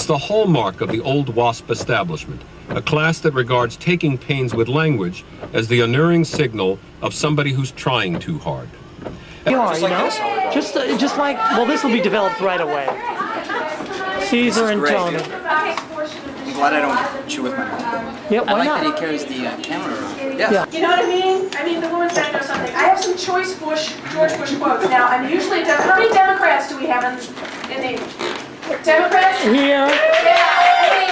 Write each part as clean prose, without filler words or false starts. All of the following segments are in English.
It's the hallmark of the old WASP establishment, a class that regards taking pains with language as the unerring signal of somebody who's trying too hard. You are, you know? Just like, well, this will be developed right away. Caesar and Tony. I'm glad I don't chew with my mouth. Yeah, why I like not? that he carries the camera around. Yeah. You know what I mean? I mean, the woman's got to know something. I have some George Bush quotes. Now, I'm usually a Democrat. How many Democrats do we have in the Democrats? Here. Yeah, I mean,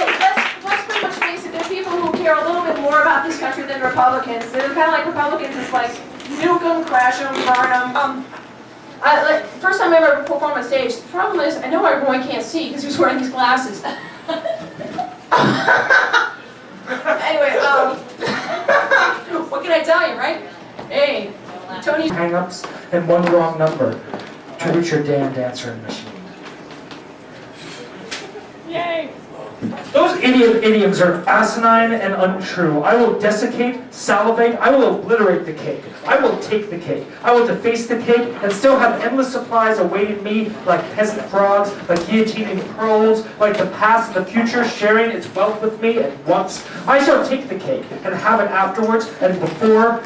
let's pretty much face it. There are people who care a little bit more about this country than Republicans. They're kind of like Republicans. It's like, nuke them, crash them, burn them. First time I ever performed on stage, the problem is, I know my boy can't see because he was wearing his glasses. Anyway, what can I tell you, right? Hey, Tony. Hang-ups and one wrong number to reach your damned answering machine. Yay! Those idioms are asinine and untrue. I will desiccate, salivate, I will obliterate the cake. I will take the cake. I will deface the cake and still have endless supplies awaiting me like peasant frogs, like guillotining pearls, like the past and the future sharing its wealth with me at once. I shall take the cake and have it afterwards and before.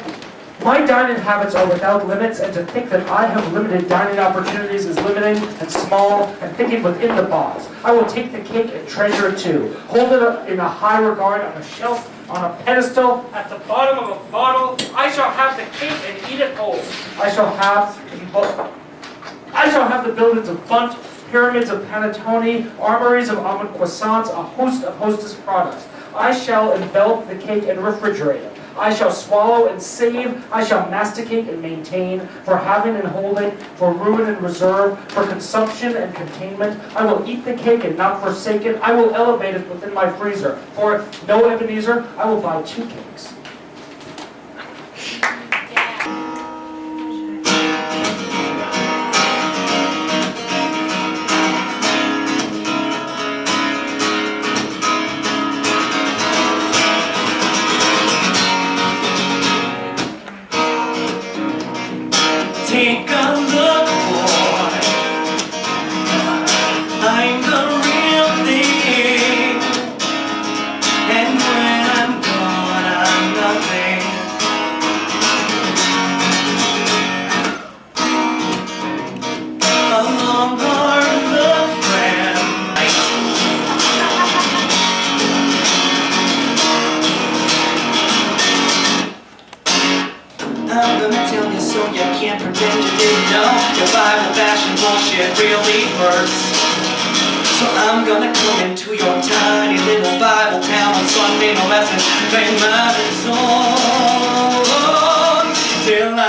My dining habits are without limits, and to think that I have limited dining opportunities is limiting and small and thinking within the box. I will take the cake and treasure it too. Hold it up in a high regard on a shelf, on a pedestal, at the bottom of a bottle. I shall have the cake and eat it whole. I shall have the buildings of Bunt, pyramids of panettone, armories of almond croissants, a host of hostess products. I shall envelop the cake and refrigerate it. I shall swallow and save, I shall masticate and maintain, for having and holding, for ruin and reserve, for consumption and containment. I will eat the cake and not forsake it. I will elevate it within my freezer. For no Ebenezer, I will buy 2 cakes. Take a look, boy. I'm the real thing. And when I'm gone, I'm nothing. Along are the friends. I'm gonna tell you so you can't pretend you didn't know. Your Bible bashing bullshit really hurts. So I'm gonna come into your tiny little Bible town on Sunday, no lesson, play my songs till I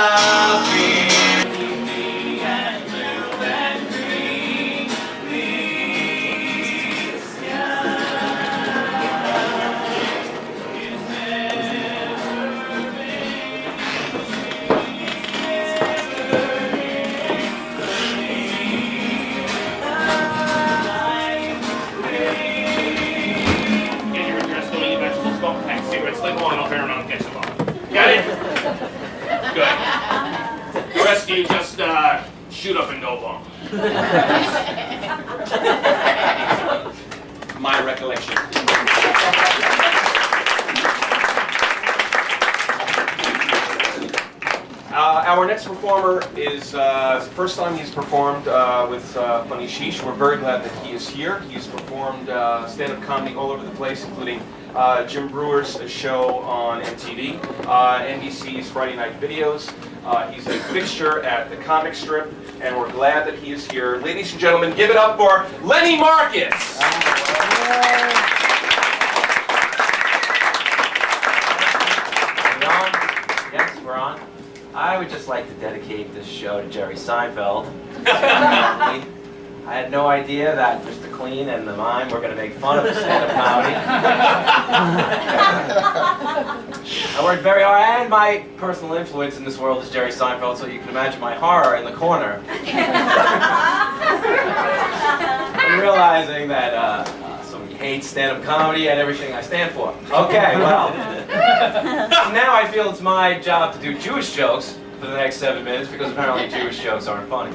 feel me and blue and green, the Got it? Good. The rest of you just shoot up and go long. My recollection. Our next performer is the first time he's performed with Funny Sheesh. We're very glad that he is here. He's performed stand-up comedy all over the place, including Jim Brewer's show on MTV, NBC's Friday Night Videos. He's a fixture at the comic strip, and we're glad that he is here. Ladies and gentlemen, give it up for Lenny Marcus! Yes, we're on. I would just like to dedicate this show to Jerry Seinfeld. I had no idea that Mr. Clean and the Mime were going to make fun of the stand-up comedy. I worked very hard, and my personal influence in this world is Jerry Seinfeld, so you can imagine my horror in the corner. And realizing that somebody hates stand-up comedy and everything I stand for. Okay, well, now I feel it's my job to do Jewish jokes for the next 7 minutes, because apparently Jewish jokes aren't funny.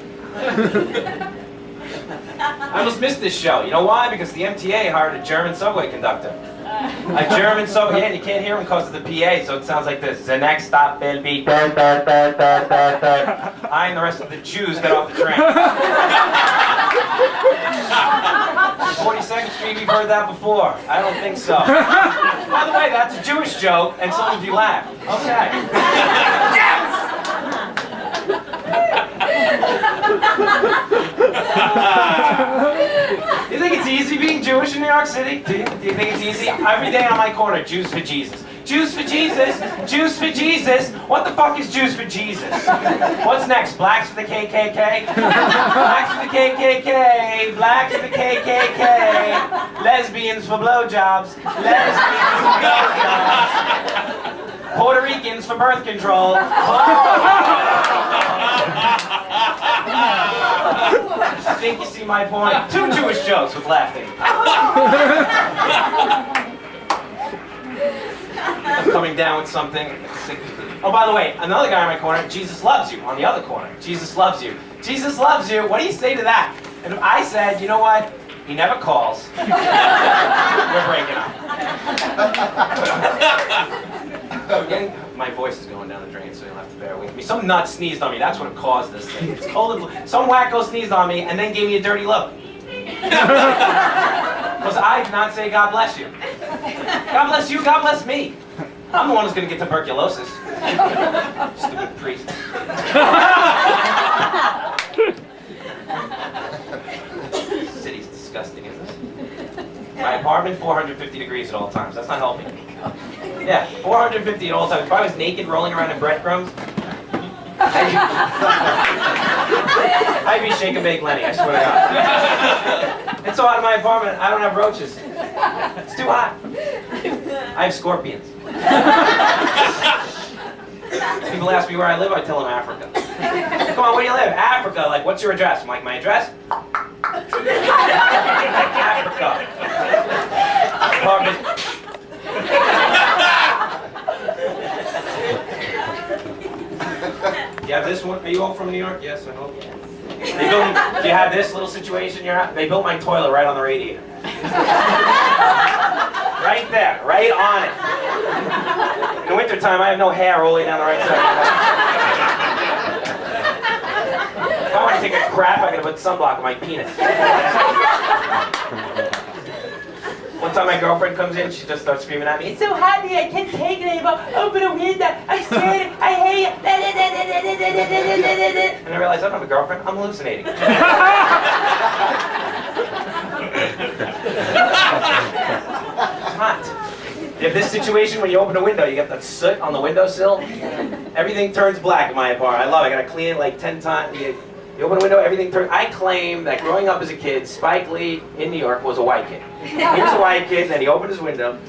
I almost missed this show. You know why? Because the MTA hired a German subway conductor. A German subway, yeah, and you can't hear him because of the PA, so it sounds like this. The next stop will be... I and the rest of the Jews get off the train. 42nd Street, you've heard that before. I don't think so. By the way, that's a Jewish joke, and some of you laughed. Okay. Yes! You think it's easy being Jewish in New York City? Do you think it's easy? Every day on my corner, Jews for Jesus. Jews for Jesus! Jews for Jesus! What the fuck is Jews for Jesus? What's next? Blacks for the KKK? Blacks for the KKK! Blacks for the KKK! Lesbians for blowjobs! Lesbians for blowjobs! Puerto Ricans for birth control! I think you see my point. 2 Jewish jokes with laughing. I'm coming down with something. Oh, by the way, another guy in my corner, Jesus loves you, on the other corner. Jesus loves you. Jesus loves you. What do you say to that? And I said, you know what? He never calls. We're breaking up. My voice is going down the drain, so you'll have to bear with me. Some nut sneezed on me. That's what caused this thing. It's cold. Some wacko sneezed on me and then gave me a dirty look. Because I did not say God bless you. God bless you, God bless me. I'm the one who's going to get tuberculosis. Stupid priest. City's disgusting, isn't it? My apartment, 450 degrees at all times. That's not helping me. Yeah, 450 at all times. If I was naked rolling around in breadcrumbs, I'd be shake and bake Lenny, I swear to God. It's so hot in my apartment, I don't have roaches. It's too hot. I have scorpions. People ask me where I live, I tell them Africa. Come on, where do you live? Africa. Like, what's your address? I'm like, my address? Africa. Apartment. You have this one? Are you all from New York? Yes, I hope. They built, do you have this little situation? They built my toilet right on the radiator. Right there, right on it. In the wintertime, I have no hair rolling down the right side. If I want to take a crap, I gotta put sunblock on my penis. One time my girlfriend comes in, she just starts screaming at me, "It's so hot here, I can't take it anymore. Open a window, I'm scared, I hate it." And I realized I don't have a girlfriend, I'm hallucinating. It's hot. You have this situation when you open a window, you get that soot on the windowsill. Everything turns black in my apartment. I love it. I gotta clean it like 10 times. You open a window, everything turns... I claim that growing up as a kid, Spike Lee in New York was a white kid. He was a white kid, and then he opened his window.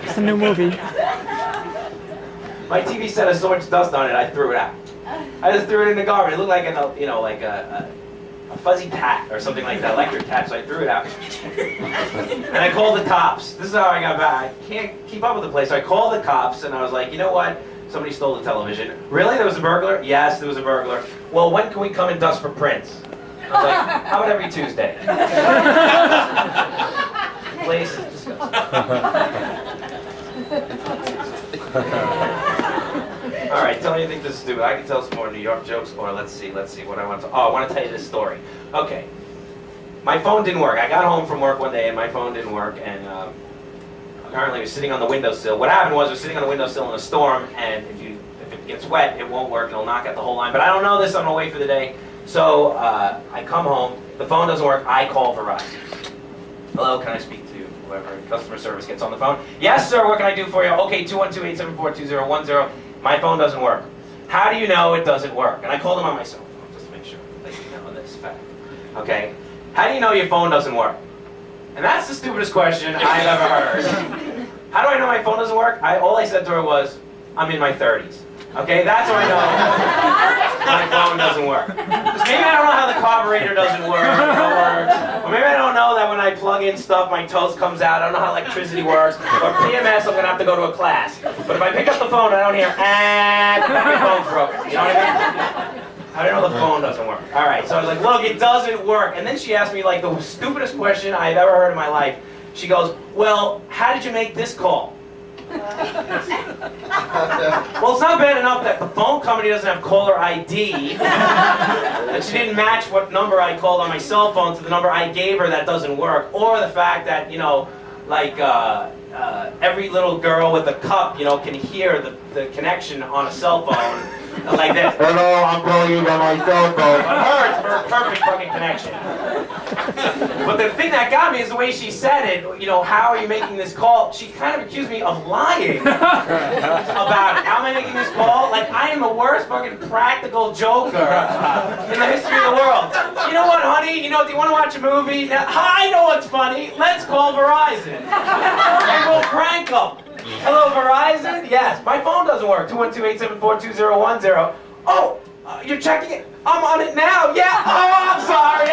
It's a new movie. My TV set has so much dust on it, I threw it out. I just threw it in the garbage. It looked like a fuzzy tat or something like that, electric tat, so I threw it out. And I called the cops. This is how I got back. I can't keep up with the place, so I called the cops, and I was like, you know what? Somebody stole the television. Really? There was a burglar? Yes, there was a burglar. Well, when can we come and dust for prints? I was like, how about every Tuesday? The place is disgusting. All right, tell me you think this is stupid. I can tell some more New York jokes, or let's see what I want to... Oh, I want to tell you this story. Okay. My phone didn't work. I got home from work one day, and my phone didn't work, and apparently I was sitting on the windowsill. What happened was I was sitting on the windowsill in a storm, and if it gets wet, it won't work. It'll knock out the whole line. But I don't know this. I'm going to wait for the day. So I come home. The phone doesn't work. I call Verizon. Hello, can I speak to whoever customer service gets on the phone? Yes, sir. What can I do for you? Okay, 212-874-2010. My phone doesn't work. How do you know it doesn't work? And I called them on my cell phone just to make sure that you know this fact. Okay? How do you know your phone doesn't work? And that's the stupidest question I've ever heard. How do I know my phone doesn't work? All I said to her was, I'm in my 30s. Okay, that's how I know my phone doesn't work. Because maybe I don't know how the carburetor doesn't work, or maybe I don't know that when I plug in stuff, my toast comes out. I don't know how electricity works. Or PMS, I'm going to have to go to a class. But if I pick up the phone, I don't hear, my phone's broken. You know what I mean? How do you know the phone doesn't work? All right, so I was like, look, it doesn't work. And then she asked me like the stupidest question I've ever heard in my life. She goes, well, how did you make this call? Well, it's not bad enough that the phone company doesn't have caller ID, that she didn't match what number I called on my cell phone to the number I gave her that doesn't work, or the fact that, you know, like every little girl with a cup, you know, can hear the connection on a cell phone like this. Hello, I'm calling you on my cell phone. But her, it's a perfect fucking connection. But the thing that got me is the way she said it. You know, how are you making this call? She kind of accused me of lying about it. How am I making this call? Like, I am the worst fucking practical joker in the history of the world. You know what, honey? You know, do you want to watch a movie? Now, I know what's funny. Let's call Verizon. And we'll prank them. Hello, Verizon? Yes. My phone doesn't work. 212-874-2010. Oh, you're checking it? I'm on it now. Yeah. Oh, I'm sorry.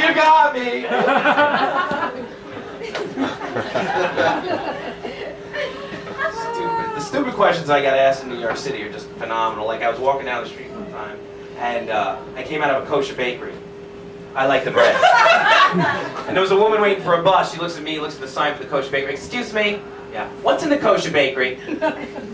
You got me. Stupid. The stupid questions I got asked in New York City are just phenomenal. Like, I was walking down the street one time, and I came out of a kosher bakery. I like the bread. And there was a woman waiting for a bus. She looks at me, looks at the sign for the kosher bakery. Excuse me? Yeah. What's in the kosher bakery?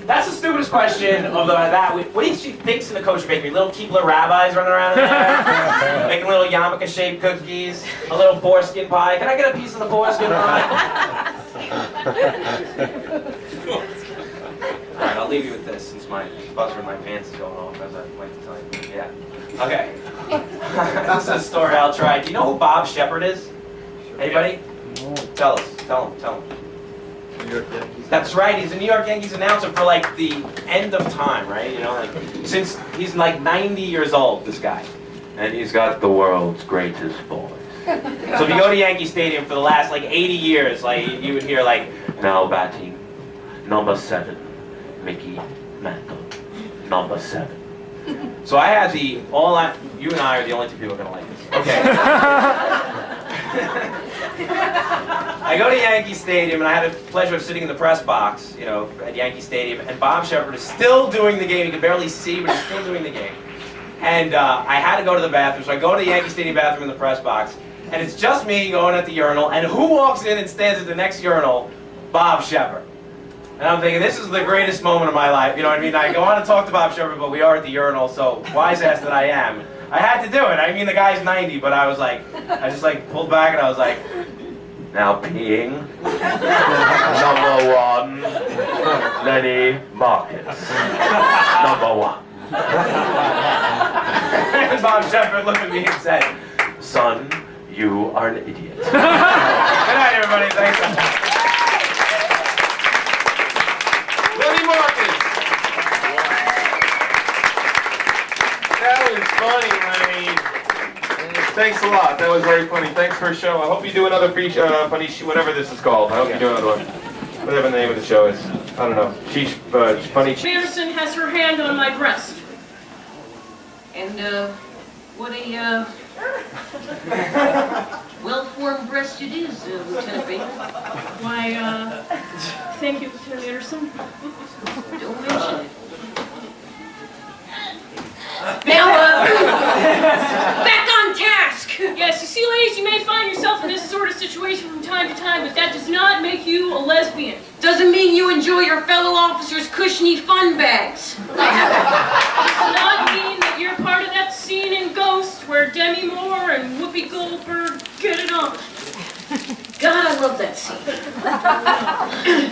That's the stupidest question of that. What do you think she thinks in the kosher bakery? Little cute little rabbis running around in there? Making little yarmulke-shaped cookies? A little foreskin pie? Can I get a piece of the foreskin pie? Alright, I'll leave you with this since my buzzer in my pants is going off, as I like to tell you. Yeah. Okay. This is a story I'll try. Do you know who Bob Shepard is? Anybody? Tell us. Tell him. New York Yankees. That's right. He's a New York Yankees announcer for like the end of time, right? You know, like since he's like 90 years old, this guy, and he's got the world's greatest voice. So if you go to Yankee Stadium for the last like 80 years, like you would hear like, now batting, number 7, Mickey Mantle, number 7. So I had you and I are the only two people going to like this. Okay. I go to Yankee Stadium, and I had the pleasure of sitting in the press box, you know, at Yankee Stadium, and Bob Shepard is still doing the game. You can barely see, but he's still doing the game. And I had to go to the bathroom, so I go to the Yankee Stadium bathroom in the press box, and it's just me going at the urinal, and who walks in and stands at the next urinal? Bob Shepard. And I'm thinking, this is the greatest moment of my life, you know what I mean? I go on to talk to Bob Shepard, but we are at the urinal, so wise ass that I am. I had to do it. I mean, the guy's 90, but I was like, I just like pulled back and I was like, now peeing. Number 1, Lenny Marcus. Number 1. And Bob Shepard looked at me and said, son, you are an idiot. Good night, everybody. Thanks. Lenny Marcus. That was funny, Lenny. Thanks a lot. That was very funny. Thanks for a show. I hope you do another funny whatever this is called. I hope you do another one. Whatever the name of the show is. I don't know. Funny. Anderson has her hand on my breast. And, what a, well-formed breast it is, Lieutenant Baker. Why, thank you, Lieutenant Anderson. Don't mention it. Now, back on task! Yes, you see, ladies, you may find yourself in this sort of situation from time to time, but that does not make you a lesbian. Doesn't mean you enjoy your fellow officers' cushiony fun bags. Does not mean that you're part of that scene in Ghost where Demi Moore and Whoopi Goldberg get it on. God, I love that scene.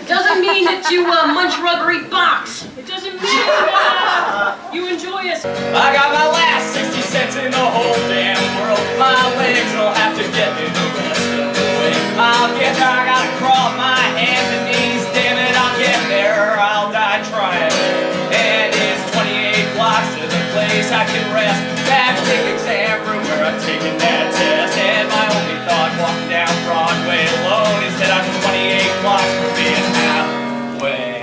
Doesn't mean that you munch rubbery box. It doesn't mean you enjoy us. I got my last 60 cents in the whole damn world. My legs will have to get me the rest of the way. I'll get there, I gotta crawl my hands and knees. Damn it, I'll get there, I'll die trying. And it's 28 blocks to the place I can rest. That big exam room where I'm taking that test. And my only thought walking down Broadway alone is that I'm 28 blocks from being halfway.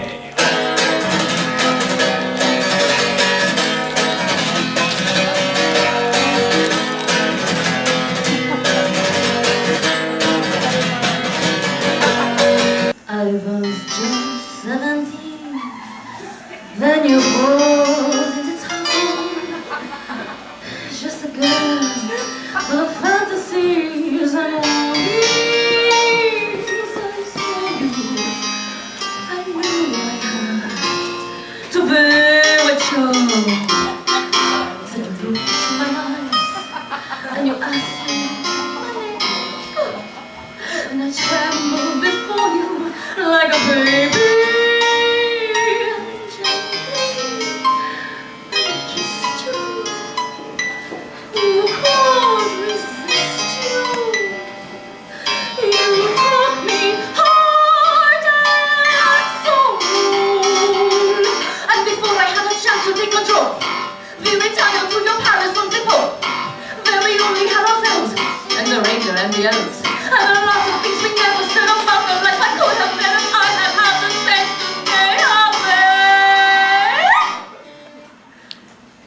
Ranger and the others. And there are lots of things we never said about their life. I could have been if I had had the sense to stay away.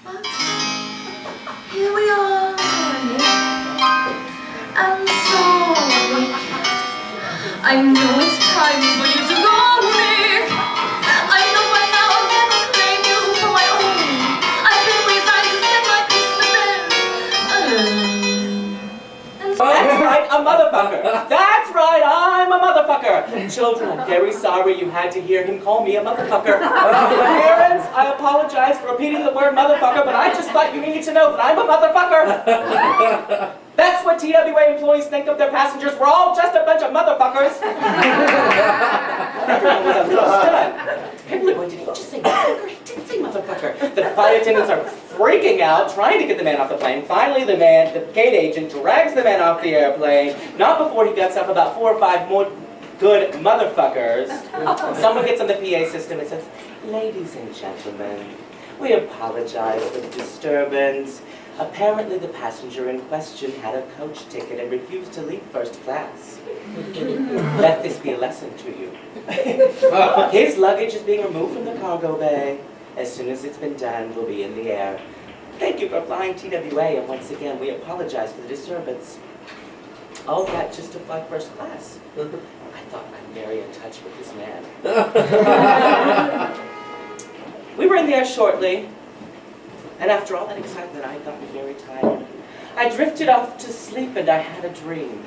But here we are, and sorry. I know it's time for you to go, Nick. I know by now I'll never claim you for my own. I've been resigned to spend my Christmas That's right, a motherfucker. That's right, I'm a motherfucker. Children, I'm very sorry you had to hear him call me a motherfucker. Parents, I apologize for repeating the word motherfucker, but I just thought you needed to know that I'm a motherfucker. That's what TWA employees think of their passengers. We're all just a bunch of motherfuckers. Everyone was a little stunned. People are going, did he just say motherfucker? He did say motherfucker. The flight attendants are freaking out, trying to get the man off the plane. Finally, the gate agent drags the man off the airplane. Not before he gets up about 4 or 5 more good motherfuckers. Someone gets on the PA system and says, ladies and gentlemen, we apologize for the disturbance. Apparently the passenger in question had a coach ticket and refused to leave first class. Let this be a lesson to you. His luggage is being removed from the cargo bay. As soon as it's been done, we'll be in the air. Thank you for flying TWA, and once again, we apologize for the disturbance. All that just to fly first class. I thought I'm very in touch with this man. We were in the air shortly. And after all that excitement, I got very tired. I drifted off to sleep and I had a dream.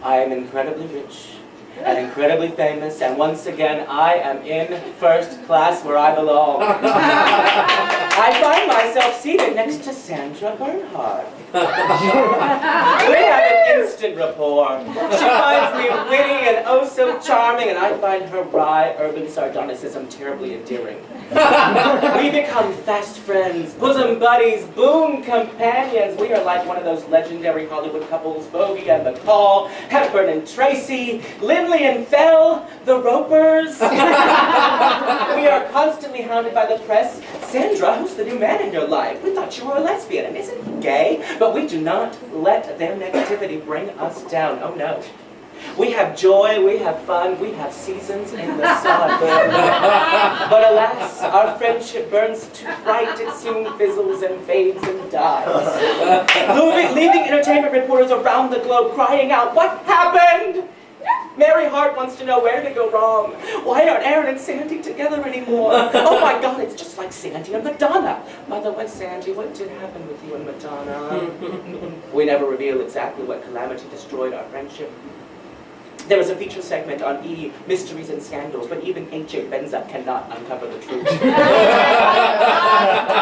I am incredibly rich and incredibly famous, and once again, I am in first class where I belong. I find myself seated next to Sandra Bernhard. We have an instant rapport. She finds me witty and oh so charming, and I find her wry urban sardonicism terribly endearing. We become fast friends, bosom buddies, boon companions. We are like one of those legendary Hollywood couples, Bogey and McCall, Hepburn and Tracy, Lindley and Fell, the Ropers. We are constantly hounded by the press. Sandra, who's the new man in your life? We thought you were a lesbian and isn't he gay? But we do not let their negativity bring us down. Oh no. We have joy, we have fun, we have seasons in the sun. But alas, our friendship burns too bright, it soon fizzles and fades and dies. Leaving entertainment reporters around the globe crying out, what happened? Mary Hart wants to know where did it go wrong. Why aren't Aaron and Sandy together anymore? Oh my God, it's just like Sandy and Madonna. By the way, Sandy, what did happen with you and Madonna? We never reveal exactly what calamity destroyed our friendship. There was a feature segment on E! Mysteries and Scandals, but even H.A. Benza cannot uncover the truth.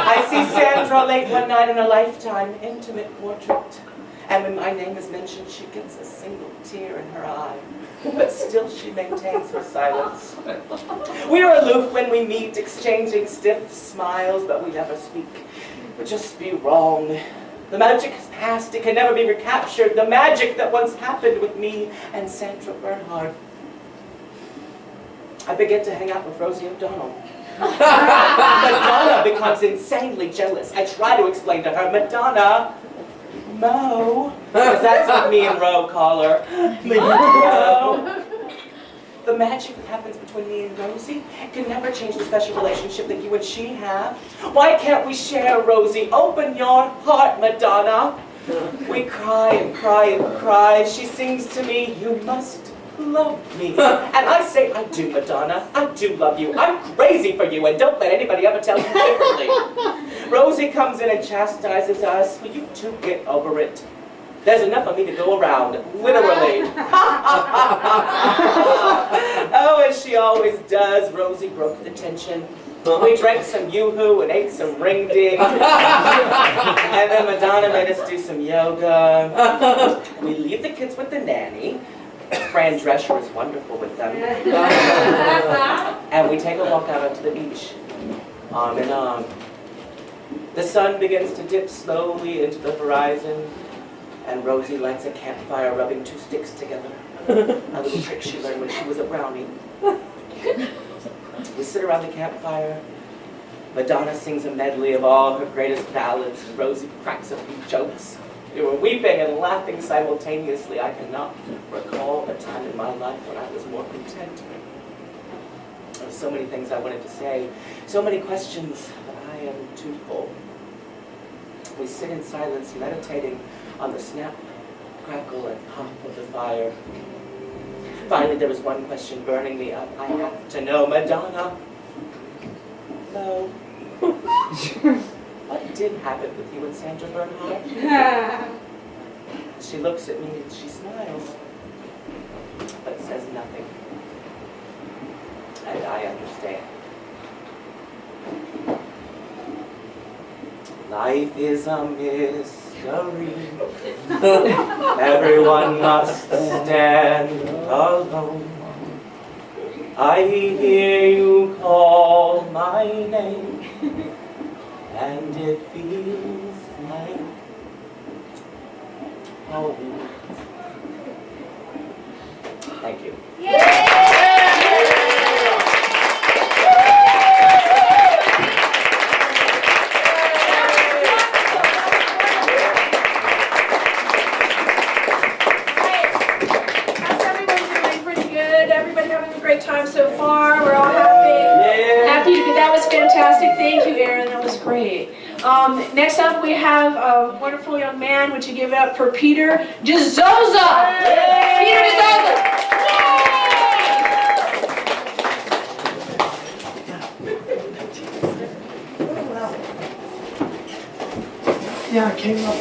I see Sandra late one night in a Lifetime intimate portrait, and when my name is mentioned, she gets a single tear in her eye. But still she maintains her silence. We are aloof when we meet, exchanging stiff smiles, but we never speak. It would just be wrong. The magic has passed, it can never be recaptured. The magic that once happened with me and Sandra Bernhard. I begin to hang out with Rosie O'Donnell. Madonna becomes insanely jealous. I try to explain to her, Madonna, Mo, because that's what me and Ro call her. Mo. The magic that happens between me and Rosie can never change the special relationship that you and she have. Why can't we share, Rosie? Open your heart, Madonna. We cry and cry and cry. She sings to me, you must love me. And I say, I do, Madonna. I do love you. I'm crazy for you, and don't let anybody ever tell you differently. Rosie comes in and chastises us. Will you two get over it? There's enough of me to go around, literally. Oh, as she always does, Rosie broke the tension. We drank some Yoo-Hoo and ate some ring ding. And then Madonna made us do some yoga. We leave the kids with the nanny. Fran Drescher is wonderful with them. And we take a walk out onto the beach, arm in arm. The sun begins to dip slowly into the horizon. And Rosie lights a campfire rubbing 2 sticks together. A little trick she learned when she was a brownie. We sit around the campfire. Madonna sings a medley of all her greatest ballads. Rosie cracks a few jokes. We were weeping and laughing simultaneously. I cannot recall a time in my life when I was more content. There were so many things I wanted to say, so many questions, but I am too full. We sit in silence, meditating on the snap, crackle, and pop of the fire. Finally, there was one question burning me up. I have to know, Madonna. No. What did happen with you and Sandra Bernhardt? She looks at me and she smiles, but says nothing. And I understand. Life is a mystery. Everyone must stand alone. I hear you call my name, and it feels like home. Thank you. Time so far. We're all happy. Happy to be. That was fantastic. Thank you, Aaron. That was great. Next up, we have a wonderful young man. Would you give it up for Peter Dizozza? Peter Dizozza. Yeah, I came up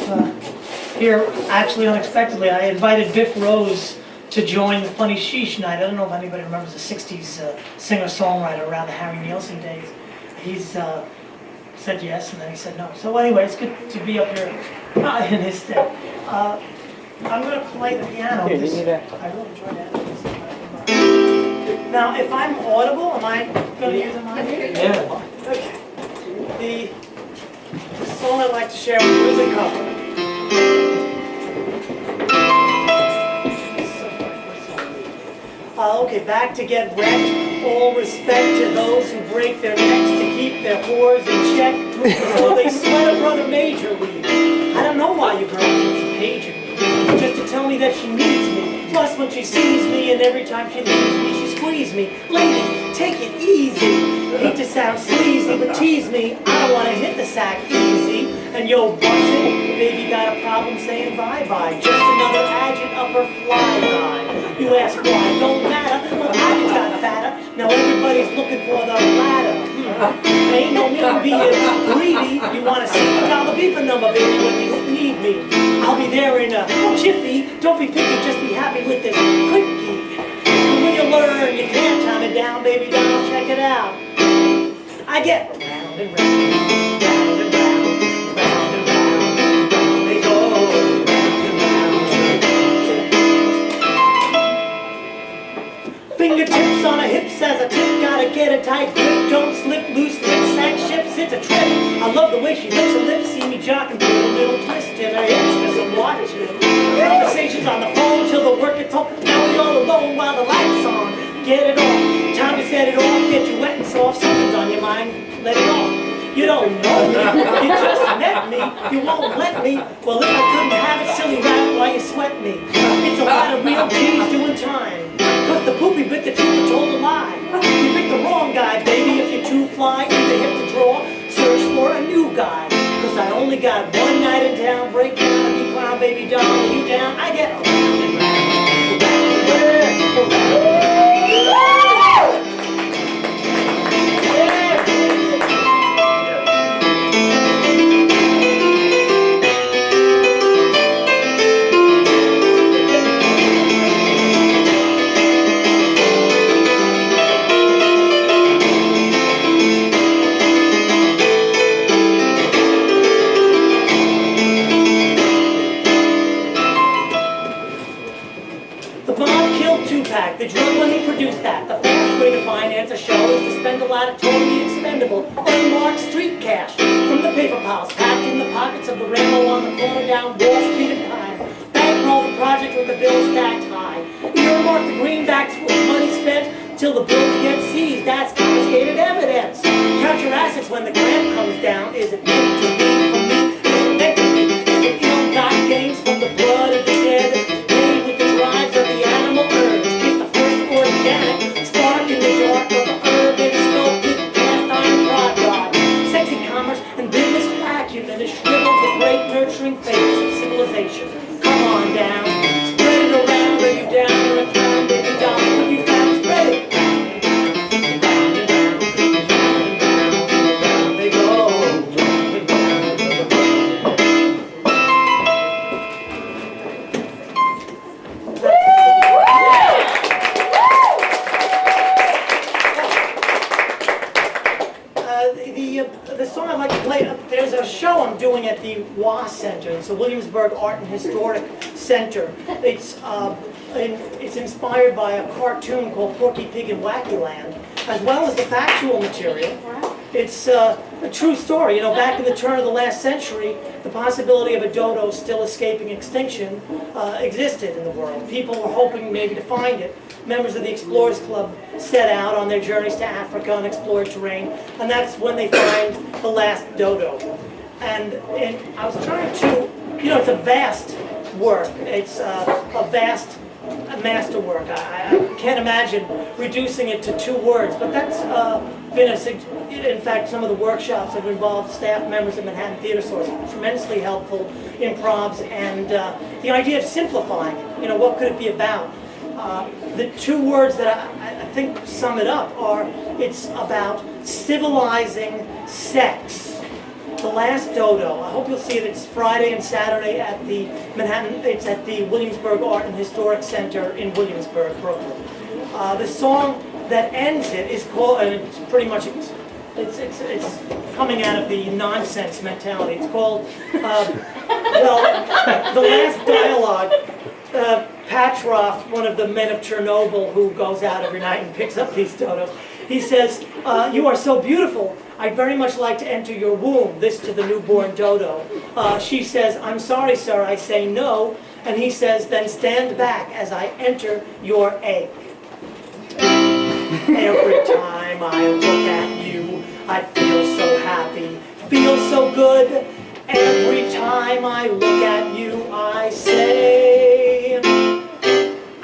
here actually unexpectedly. I invited Biff Rose to join the Funny Sheesh night. I don't know if anybody remembers the 60s singer-songwriter around the Harry Nilsson days. He's said yes, and then he said no. So anyway, it's good to be up here in his stead. I'm going to play the piano. I really enjoy that. Now, if I'm audible, am I going to use a mic? Yeah. Okay. The song I'd like to share with you is a cover. Okay, back to get wrecked. All respect to those who break their necks to keep their whores in check. So they sweat a brother majorly. I don't know why your girl keeps paging me, just to tell me that she needs me. Plus when she sees me and every time she leaves me, she squeezes me. Lady, take it easy. Hate to sound sleazy, but tease me. I don't want to hit the sack easy. And yo, bustin', baby got a problem saying bye-bye. Just another agent upper fly guy. You ask why, don't matter. Well, I just got fatter. Now everybody's looking for the ladder. Ain't no me being greedy. You want to see the dollar beeper number, baby, when you need me. I'll be there in a jiffy. Don't be picky, just be happy with this quickie. When you learn, you can't time it down, baby, don't check it out. I get round and round, round and round, round and round, round they go, round and round. Fingertips on her hips as a tip, gotta get a tight grip, don't slip, loose lips, sack ships, it's a trip. I love the way she licks her lips, see me jocking through a little twist in her hips, cause I'm watching. Conversations on the phone till the work gets home, now we all alone while the lights on. Get it off, time to set it off, get you wet and soft, something's on your mind, let it off. You don't know me, you just met me, you won't let me. Well, if I couldn't have it, silly rabbit, why you sweat me? It's a lot of real G's doing time, cause the poopy bit the truth and told a lie. You picked the wrong guy, baby, if you're too fly, either hip to draw, search for a new guy. Cause I only got one night in town, break down and be clown, baby doll, are you down? I get around and round, around and round. Tupac, the drug money produced that. The fast way to finance a show is to spend a lot of totally expendable, unmarked street cash from the paper piles packed in the pockets of the Rambo on the corner down Wall Street and Pine. Bankroll the project with the bills stacked high. Earmark the greenbacks with money spent till the bills get seized. That's confiscated evidence. Count your assets when the grant comes down. Is it meant to be for me? Is it meant to be? Is it ill-got gain? the WA Center. It's the Williamsburg Art and Historic Center. It's inspired by a cartoon called Porky Pig in Wacky Land, as well as the factual material. It's a true story. You know, back in the turn of the last century, the possibility of a dodo still escaping extinction existed in the world. People were hoping maybe to find it. Members of the Explorers Club set out on their journeys to Africa and explored terrain, and that's when they find the last dodo. And I was trying to, you know, it's a vast work. It's a vast masterwork. I can't imagine reducing it to 2 words, but that's been in fact, some of the workshops have involved staff members at Manhattan Theater Source, tremendously helpful improvs, and the idea of simplifying it. You know, what could it be about? The 2 words that I think sum it up are, it's about civilizing sex. The Last Dodo. I hope you'll see it. It's Friday and Saturday at the it's at the Williamsburg Art and Historic Center in Williamsburg, Brooklyn. The song that ends it is called, and it's pretty much, it's coming out of the nonsense mentality. It's called, well, the last dialogue. Patroff, one of the men of Chernobyl who goes out every night and picks up these dodos, he says, "You are so beautiful. I'd very much like to enter your womb," this to the newborn dodo. She says, "I'm sorry, sir, I say no." And he says, "Then stand back as I enter your egg." Every time I look at you, I feel so happy, feel so good. Every time I look at you, I say,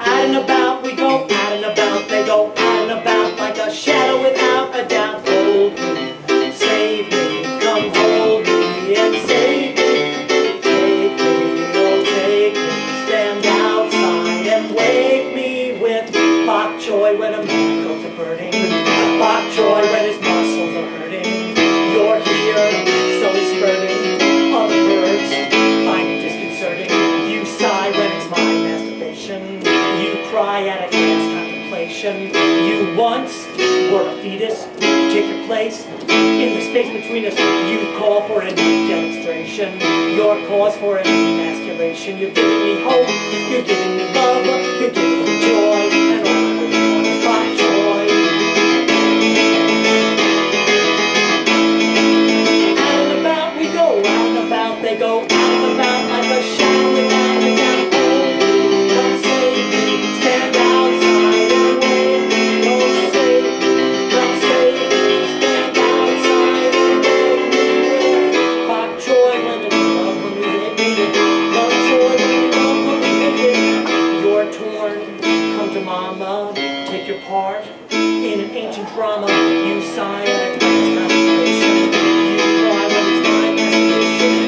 out and about we go, out and about they go, out and about like a shadow without a doubt. Hold me, save me, come hold me and save me. Take me, oh take me, stand outside and wake me with bok choy when a man goes a birding, bok choy when his muscles are hurting. You're here, so spurting. Other birds find it disconcerting. You sigh when it's my masturbation. You cry at a gas contemplation. You once were a fetus. Take your place in the space between us. You call for a new demonstration. Your cause for an emasculation. You're giving me hope. You're giving me love. You're giving me joy. And all I really want is bok choy. They go out and about like a shadow without a doubt. Come save me, stand outside and wait me. Oh, save me, come save me, stand outside and wait me. Bok choy when it's love when we hit me. Bok choy when we love when we hit it. You're torn, come to mama, take your part in an ancient drama. You sigh at a contemplation. You cry when it's my masturbation.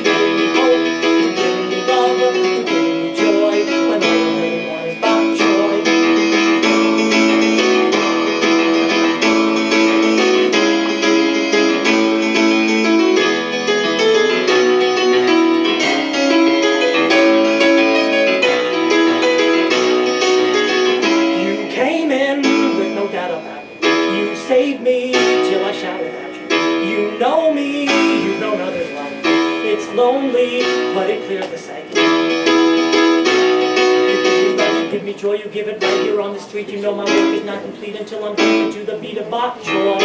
Lonely, but it clears the psyche. You give me love, you give me joy, you give it right here on the street. You know my work is not complete until I'm dancing to the beat of bok choy.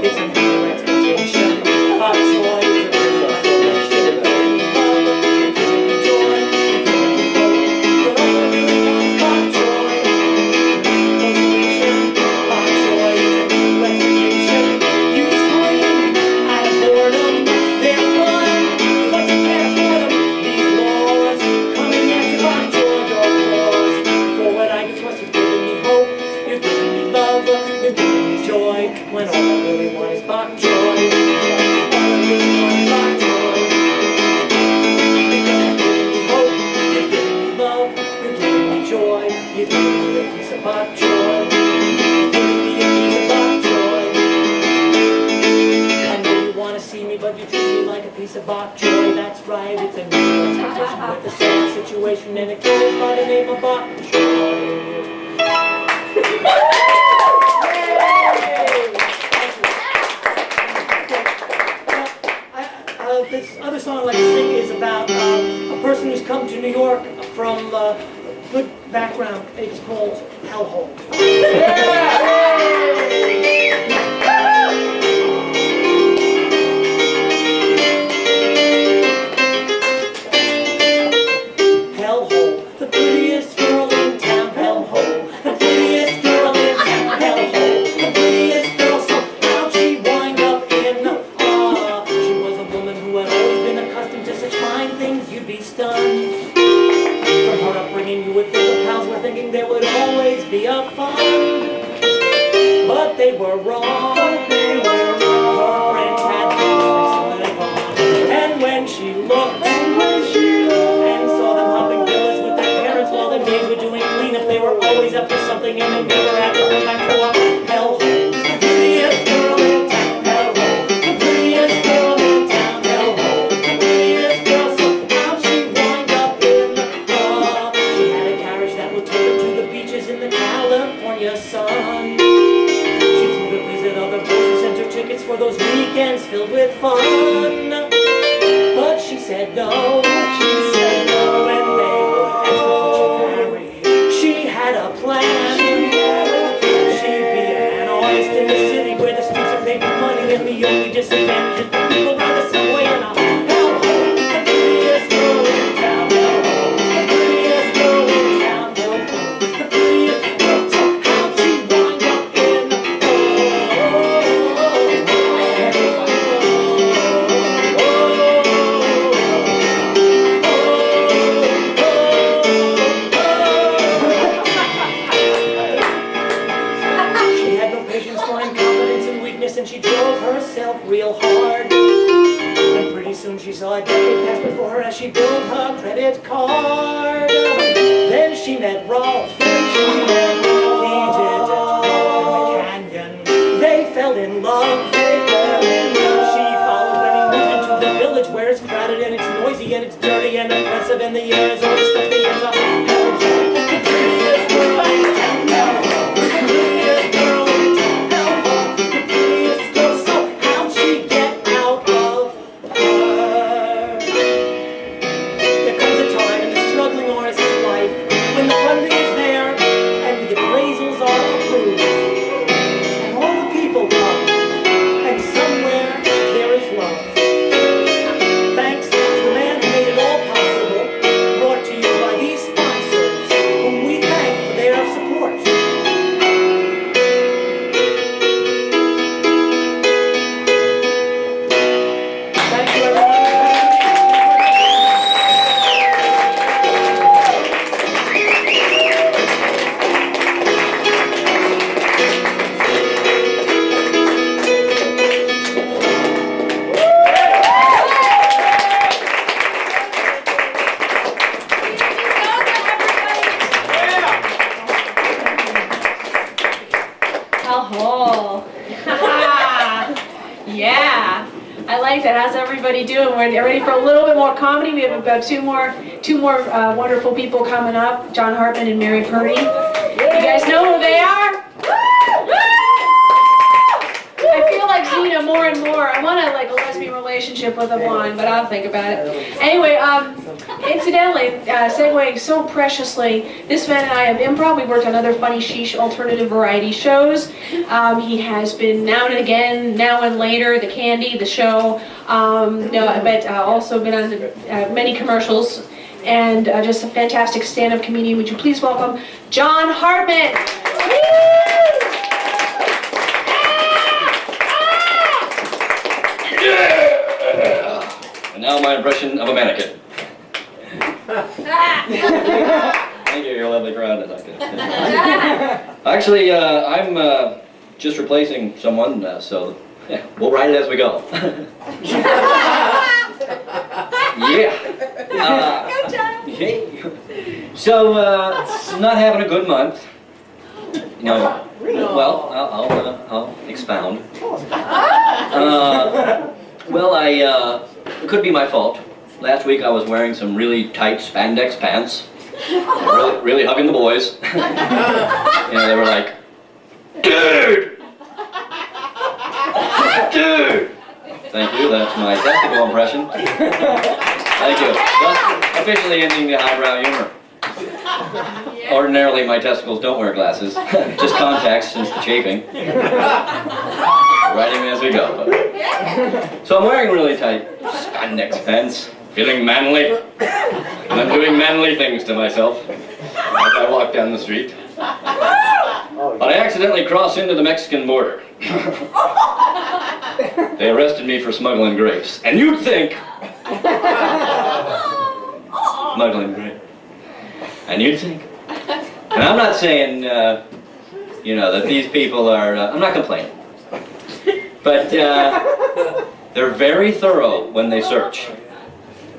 It's a new expectation. Bok choy is a real revelation. You're giving me love, you're giving me joy, you're giving me hope. But all I really want is bok choy. Motivation, bok choy is a new expectation. You scream out of boredom, they're fun. When all I really want is bok choy. All I really want is bok choy. Because you're giving me hope, you're giving me love, you're giving me joy. You're giving me a piece of bok choy. You're giving me a piece of bok choy. I know you want to see me, but you treat me like a piece of bok choy. That's right, it's a new expectation with a sad situation, and it goes by the name of bok choy. this other song I'd like to sing is about a person who's come to New York from good background. It's called Hellhole. Hellhole, the prettiest girl in town. Hellhole, the prettiest girl in town. Hellhole, the prettiest girl. So how'd she wind up in? She was a woman who had always been accustomed to such fine things. You'd be stunned. From her upbringing, you would think the pals were thinking there would always be a fun. But they were wrong. Her friends had recently gone. And when she looked and saw them hopping villas with their parents while their maids were doing cleanup, they were always up to something and they never had to come back to a hellhole. The prettiest girl in town, hellhole. The prettiest girl in town, hellhole. The prettiest girl, so how'd she wind up in? She had a carriage that would take her to the beaches in the California sun. She flew to visit other boys who sent her tickets for those weekends filled with fun. But she said no. She said no when they asked her would she marry. She had a plan. She'd be an artist in the city where the streets are paved with money and the only disadvantage is the people by the subway and a hellhole. The prettiest girl in town, hellhole. The prettiest girl in town, hellhole. The prettiest girl, so how'd she wind up in? She had no patience for incompetence and weakness, and she drove herself real hard. And pretty soon she saw a decade pass before her as she billed her credit card. Then she met Rolf. He did it in the canyon. They fell in love. She followed when he moved into the village where it's crowded and it's noisy and it's dirty and oppressive and the air is always stuffy and a hellhole. The prettiest girl in town, hellhole. The prettiest girl in town, hellhole. The prettiest girl, so how'd she get out of her? There comes a time in the struggling artist's life when the funding is there and the appraisals are approved and all the people come and somewhere there is love. Thanks to the man who made it all possible, brought to you by these sponsors, whom we thank for their support. Thank you, everyone. Hellhole. Yeah. I like that. How's everybody doing? We're ready for a little bit more comedy. We have about two more wonderful people coming up, John Hartman and Mary Purdy. You guys know who they are? I feel like Zena more and more. I want like a lesbian relationship with a blonde, but I'll think about it. Anyway, incidentally, segueing so preciously, this man and I have improv. We worked on other funny sheesh alternative variety shows. He has been Now and Again, Now and Later, The Candy, The Show, but also been on many commercials, and just a fantastic stand-up comedian. Would you please welcome John Hartman? And now my impression of a mannequin. Thank you, you're a lovely crowd. Actually, I'm just replacing someone, so yeah, we'll write it as we go. Yeah. Good job. So, not having a good month. No. Well, I'll expound. Well, it could be my fault. Last week I was wearing some really tight spandex pants. Really hugging the boys. You know, they were like, dude! Dude! Thank you. That's my testicle impression. Thank you. Thus, officially ending the highbrow humor. Ordinarily, my testicles don't wear glasses, just contacts since the chafing. Writing as we go. So I'm wearing really tight spandex pants, feeling manly, and I'm doing manly things to myself as I walk down the street. But I accidentally crossed into the Mexican border. They arrested me for smuggling grapes, and you'd think smuggling grapes. And you'd think. And I'm not saying, you know, that these people are, I'm not complaining. But they're very thorough when they search.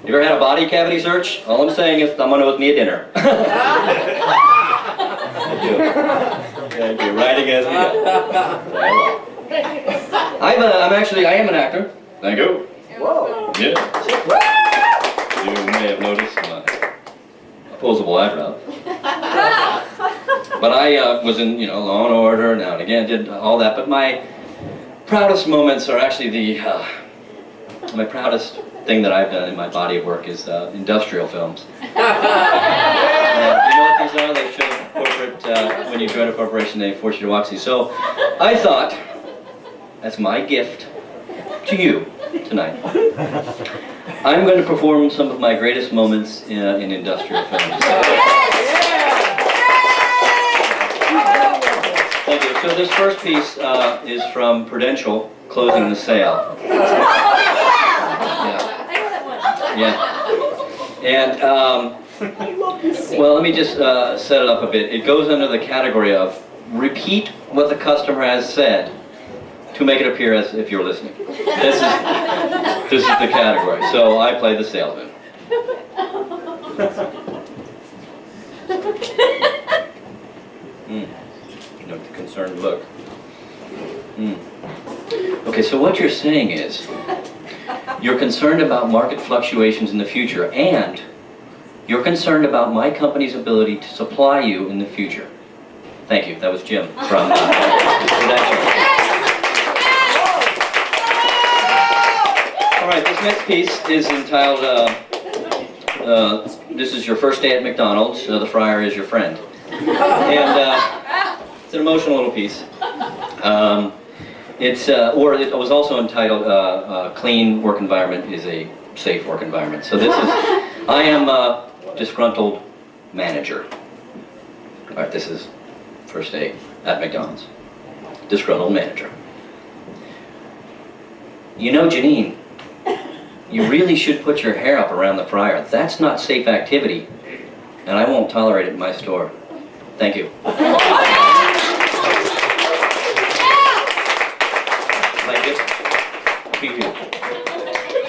You ever had a body cavity search? All I'm saying is someone owes me a dinner. Thank you. Thank you. Writing as we go. I am an actor. Thank you. Whoa. Yeah. You may have noticed my opposable eyebrow. But I was in, you know, Law and Order now and again, did all that. But my proudest moments are actually my proudest thing that I've done in my body of work is industrial films. You know what these are? They show corporate, when you join a corporation, they force you to watch these. So I thought, that's my gift to you tonight. I'm going to perform some of my greatest moments in industrial films. Thank you. So this first piece is from Prudential, Closing the Sale. Yeah. And, well, let me just set it up a bit. It goes under the category of repeat what the customer has said to make it appear as if you're listening. This is the category. So I play the salesman. Note the concerned look. Okay, so what you're saying is, you're concerned about market fluctuations in the future, and you're concerned about my company's ability to supply you in the future. Thank you. That was Jim from Prudential. All right, this next piece is entitled, This is Your First Day at McDonald's, the fryer is your friend. And it's an emotional little piece. It was also entitled, Clean Work Environment is a Safe Work Environment. So this is, I am a disgruntled manager. All right, this is first day at McDonald's. Disgruntled manager. You know, Janine, you really should put your hair up around the fryer. That's not safe activity, and I won't tolerate it in my store. Thank you. My gift to you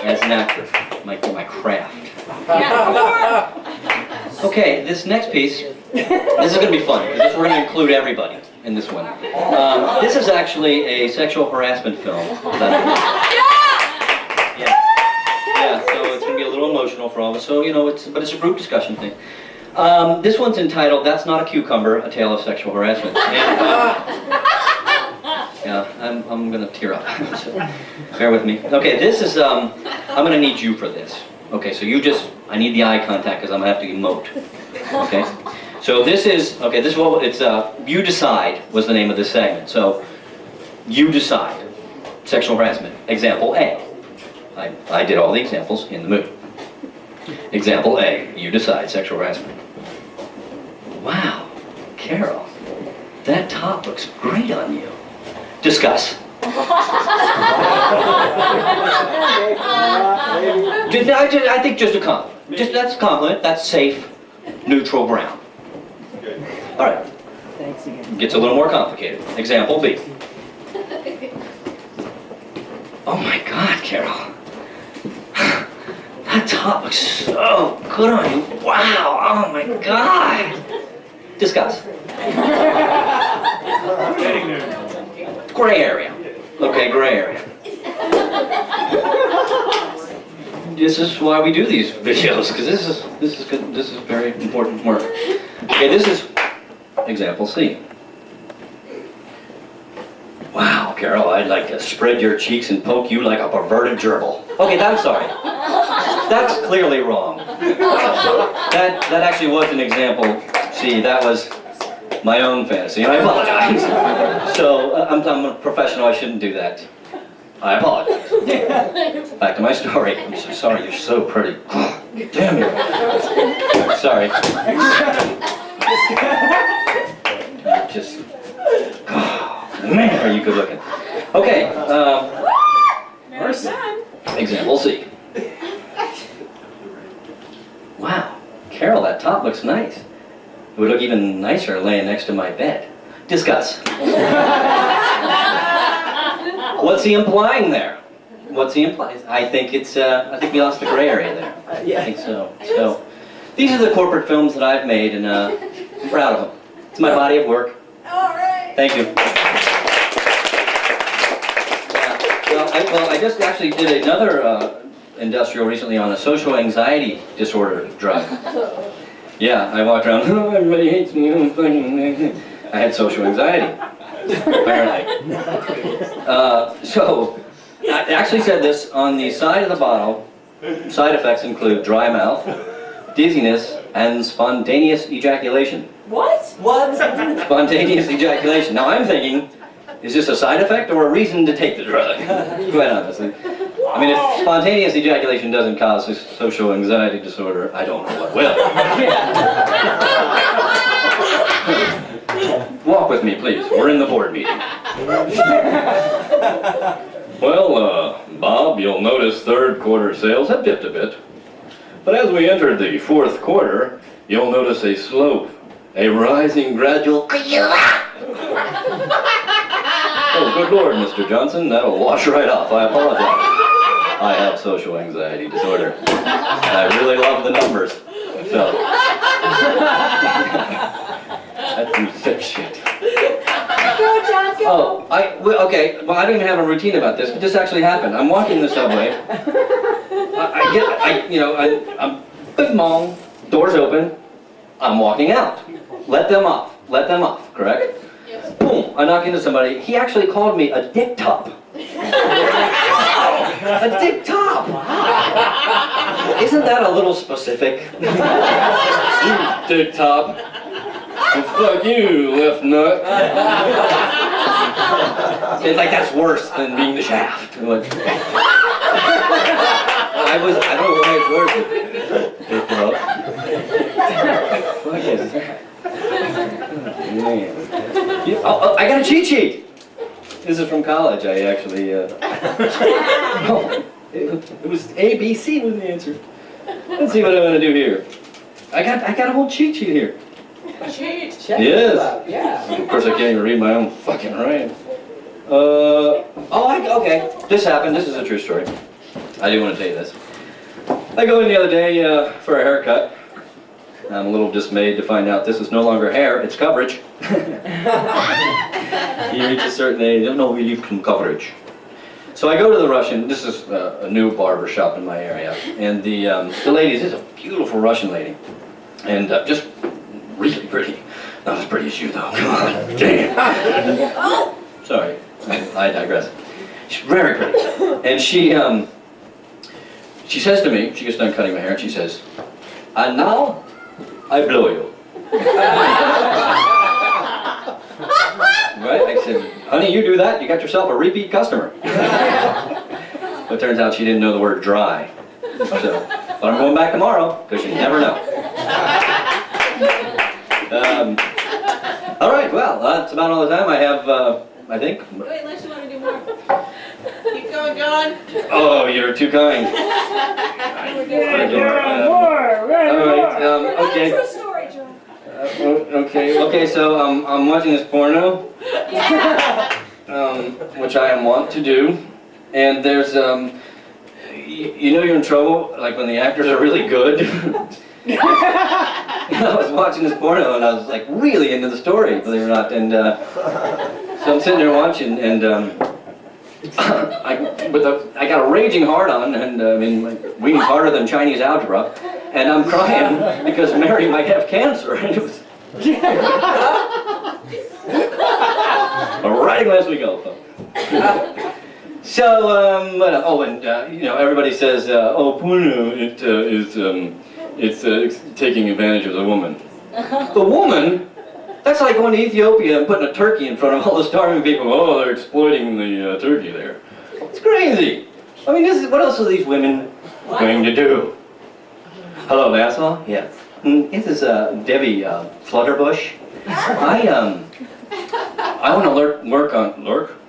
as an actor, my craft. Okay, this next piece, this is going to be fun, because we're going to include everybody in this one. This is actually a sexual harassment film. Yeah, so it's going to be a little emotional for all of us. So, you know, but it's a group discussion thing. This one's entitled, That's Not a Cucumber, A Tale of Sexual Harassment. And, yeah, I'm going to tear up, so bear with me. Okay, this is, I'm going to need you for this. Okay, so I need the eye contact because I'm going to have to emote. Okay? So this is what it's, You Decide was the name of this segment. So, you decide. Sexual harassment. Example A. I did all the examples in the movie. Example A. You decide. Sexual harassment. Wow, Carol, that top looks great on you. Discuss. I think just a compliment. That's a compliment. That's safe, neutral ground. All right. Thanks again. Gets a little more complicated. Example B. Oh my God, Carol. That top looks so good on you. Wow. Oh my God. Discuss. Gray area. Okay, gray area. This is why we do these videos, because this is good. This is very important work. Okay, this is example C. Wow, Carol, I'd like to spread your cheeks and poke you like a perverted gerbil. Okay, I'm sorry. That's clearly wrong. That actually was an example. See, that was my own fantasy, and I apologize. So, I'm a professional, I shouldn't do that. I apologize. Back to my story. I'm so sorry, you're so pretty. Damn you. Sorry. Just, man, are you good looking. Okay, example C. Wow, Carol, that top looks nice. It would look even nicer laying next to my bed. Discuss. What's he implying there? What's he implying? I think we lost the gray area there. I think so. So, these are the corporate films that I've made, and I'm proud of them. It's my body of work. All right. Thank you. Well, I just actually did another industrial recently on a social anxiety disorder drug. Yeah, I walked around, oh, everybody hates me, oh, fucking... I had social anxiety, apparently. So, I actually said this on the side of the bottle. Side effects include dry mouth, dizziness, and spontaneous ejaculation. What? What? Spontaneous ejaculation. Now I'm thinking, is this a side effect or a reason to take the drug? Quite honestly. I mean, if spontaneous ejaculation doesn't cause social anxiety disorder, I don't know what will. Walk with me, please. We're in the board meeting. Well, Bob, you'll notice third quarter sales have dipped a bit. But as we enter the fourth quarter, you'll notice a slope, a rising gradual... Oh, good Lord, Mr. Johnson, that'll wash right off. I apologize. I have social anxiety disorder. I really love the numbers. So... That's some sick shit. Go, John, go. Oh, okay, well, I don't even have a routine about this, but this actually happened. I'm walking the subway. I'm big mom, doors open. I'm walking out. Let them off, correct? Yes. Boom, I knock into somebody. He actually called me a dick top. A dick top. Isn't that a little specific? You dick top. Well, fuck you, left nut. It's like that's worse than being the shaft. Like, I don't know why it's worse. Dick top. What is that? Man. I got a cheat sheet. This is from college. I actually, it was A, B, C was the answer. Let's see what I'm gonna do here. I got a whole cheat sheet here. Cheat. Yes. Yeah. Of course, I can't even read my own fucking writing. Okay. This happened. This is a true story. I do want to tell you this. I go in the other day for a haircut. I'm a little dismayed to find out this is no longer hair, it's coverage. You reach a certain age, no, we need some coverage. So I go to the Russian, this is a new barber shop in my area, and the lady is a beautiful Russian lady, and just really pretty. Not as pretty as you though, come on, damn. Sorry, I digress. She's very pretty, and she says to me, she gets done cutting my hair, and she says, and now, I blow you. Right? I said, honey, you do that, you got yourself a repeat customer. But it turns out she didn't know the word dry. So, but I'm going back tomorrow, because you never know. All right, well, that's about all the time I have, I think. Wait, unless you want to do more. Keep going, John. Oh, you're too kind. Okay. True story, John. Okay, so I'm watching this porno, which I am wont to do, and there's, you know you're in trouble, like when the actors are really good. I was watching this porno and I was like really into the story, believe it or not, and so I'm sitting there watching, and I got a raging hard on, and I mean, like, reading harder than Chinese algebra, and I'm crying because Mary might have cancer, and it was a writing as we go, folks. So, everybody says, porno, it's taking advantage of the woman. The woman? That's like going to Ethiopia and putting a turkey in front of all the starving people. Oh, they're exploiting the turkey there. It's crazy. I mean, what else are these women going to do? Hello, asshole? Yes. This is Debbie Flutterbush. I want to work on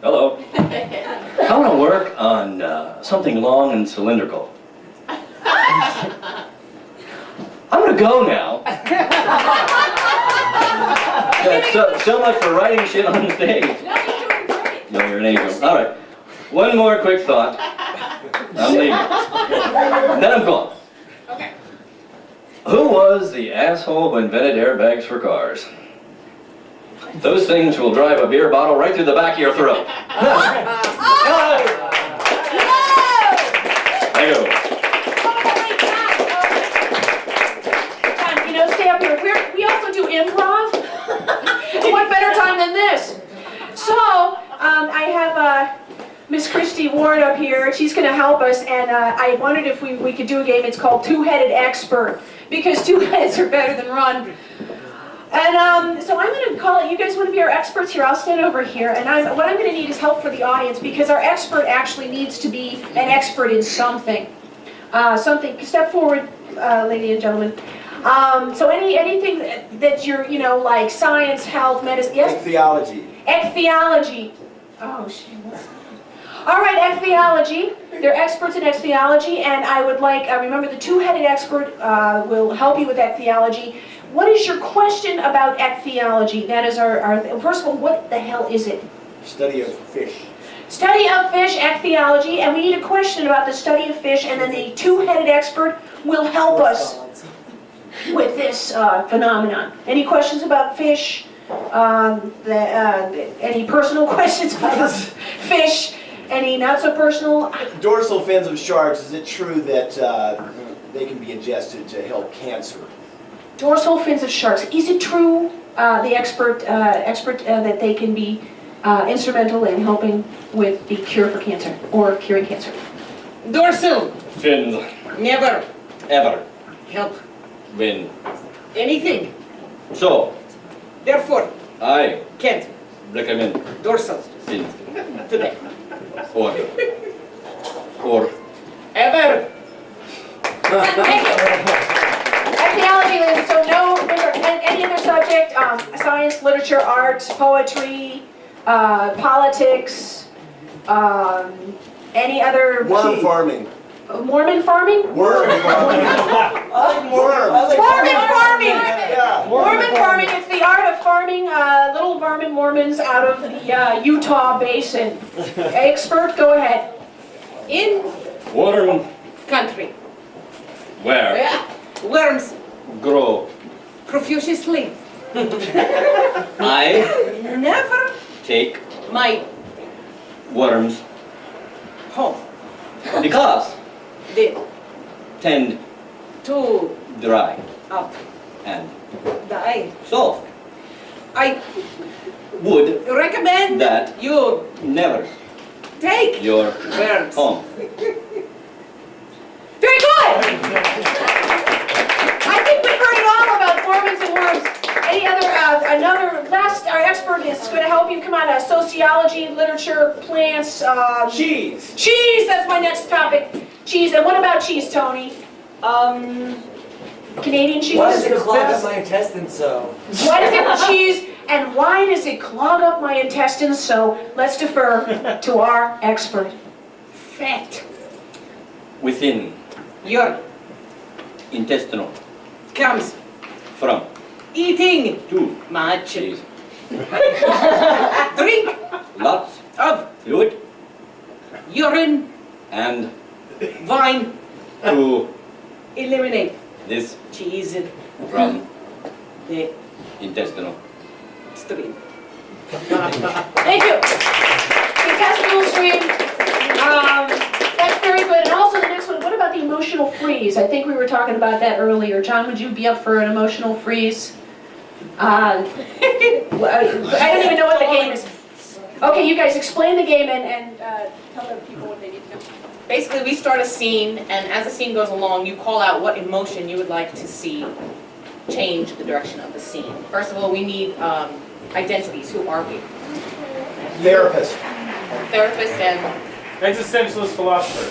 Hello. I want to work on something long and cylindrical. I'm gonna go now. So much for writing shit on the stage. No, you're doing great. No, you're an angel. All right. One more quick thought. I'm leaving. Then I'm gone. Okay. Who was the asshole who invented airbags for cars? Those things will drive a beer bottle right through the back of your throat. Thank you. Stay up here. We also do improv. What better time than this? So, I have Miss Christie-Ward up here. She's going to help us, and I wondered if we could do a game. It's called Two-Headed Expert, because two heads are better than one. And so I'm going to call it, you guys want to be our experts here? I'll stand over here, and what I'm going to need is help for the audience, because our expert actually needs to be an expert in something. Step forward, ladies and gentlemen. So anything that you're, like science, health, medicine, yes? Ichthyology. Ichthyology. Oh, shit. All right, ichthyology. They're experts in ichthyology, and I would like, remember the two-headed expert will help you with ichthyology. What is your question about ichthyology? That is our first of all, what the hell is it? Study of fish. Study of fish, ichthyology, and we need a question about the study of fish, and then the two-headed expert will help us with this phenomenon. Any questions about fish? Any personal questions about fish? Any not so personal? Dorsal fins of sharks, is it true that they can be ingested to help cancer? Dorsal fins of sharks. Is it true, the expert that they can be instrumental in helping with the cure for cancer or curing cancer? Dorsal. Fins. Never. Ever. Help. Win. Anything. So. Therefore. I. Can't. Recommend. Dorsal. Fins. Today. Or. Ever. Ichthyology, ladies. So no, any other subject, science, literature, art, poetry, politics, any other... Worm farming. Mormon farming? Worm farming. Worms. Mormon farming! Yeah. Mormon farming, it's the art of farming little varmint Mormons out of the Utah basin. Expert, go ahead. In Worm. country. Where? Worms Grow. profusely. I. Never Take. my Worms. home. Because. They Tend. to Dry. up And. die. So. I Would. recommend That. you Never. take Your. worms. Home. Very good! I think we've heard it all about Mormons and worms. Any other, our expert is going to help you come on, sociology, literature, plants, Cheese. Cheese, that's my next topic. Cheese, and what about cheese, Tony? Canadian cheese? Why does it clog up my intestines so? Why does it cheese, and why does it clog up my intestines so? Let's defer to our expert. Fat. Within. Your Intestinal. comes From. eating To. much. Cheese. Drink Lots. of Fluid. urine, And. wine, To. eliminate This. cheese From. the Intestinal. stream. Thank you. Intestinal stream. That's very good. And also the next one, what about the emotional freeze? I think we were talking about that earlier. John, would you be up for an emotional freeze? I don't even know what the game is. Okay, you guys explain the game and tell the people what they need to know. Basically, we start a scene, and as the scene goes along, you call out what emotion you would like to see change the direction of the scene. First of all, we need identities. Who are we? Therapist. Therapist and... Existentialist philosopher.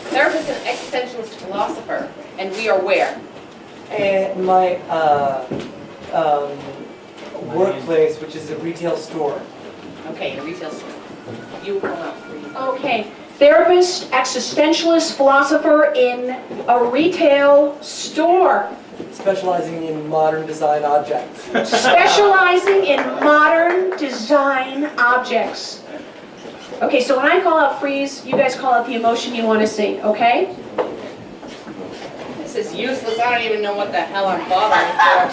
Therapist and existentialist philosopher. And we are where? At my workplace, which is a retail store. Okay, in a retail store. You will come out for you. Okay. Therapist, existentialist, philosopher in a retail store. Specializing in modern design objects. Specializing in modern design objects. Okay, so when I call out freeze, you guys call out the emotion you want to see, okay? This is useless. I don't even know what the hell I'm bothering for.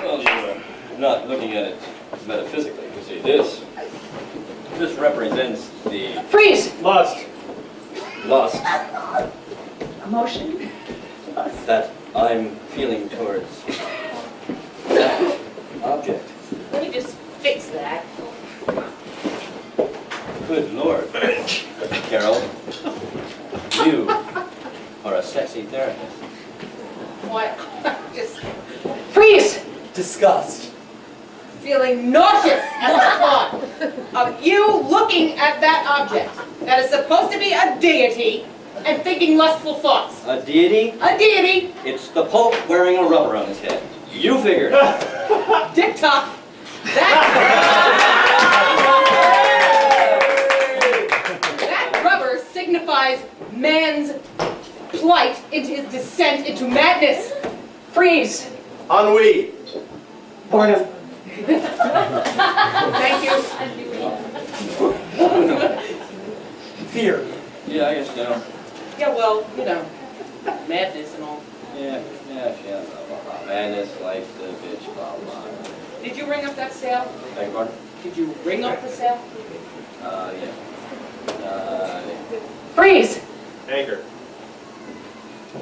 Well, you're not looking at it metaphysically. You see, this represents the... Freeze! Lust. Emotion. That I'm feeling towards that object. Let me just fix that. Good Lord. Carol, you are a sexy therapist. What? Just freeze! Disgust. Feeling nauseous at the thought of you looking at that object that is supposed to be a deity and thinking lustful thoughts. A deity? A deity. It's the Pope wearing a rubber on his head. You figured it. TikTok. That rubber signifies man's plight into his descent into madness. Freeze. Ennui. Boredom. Thank you. Fear. Yeah, I guess so. Yeah, well, you know, madness and all. Yeah, blah, blah, blah. Madness, life, the bitch, blah, blah. Did you ring up that sale? Beg your pardon? Did you ring up the sale? Yeah. Freeze! Anger.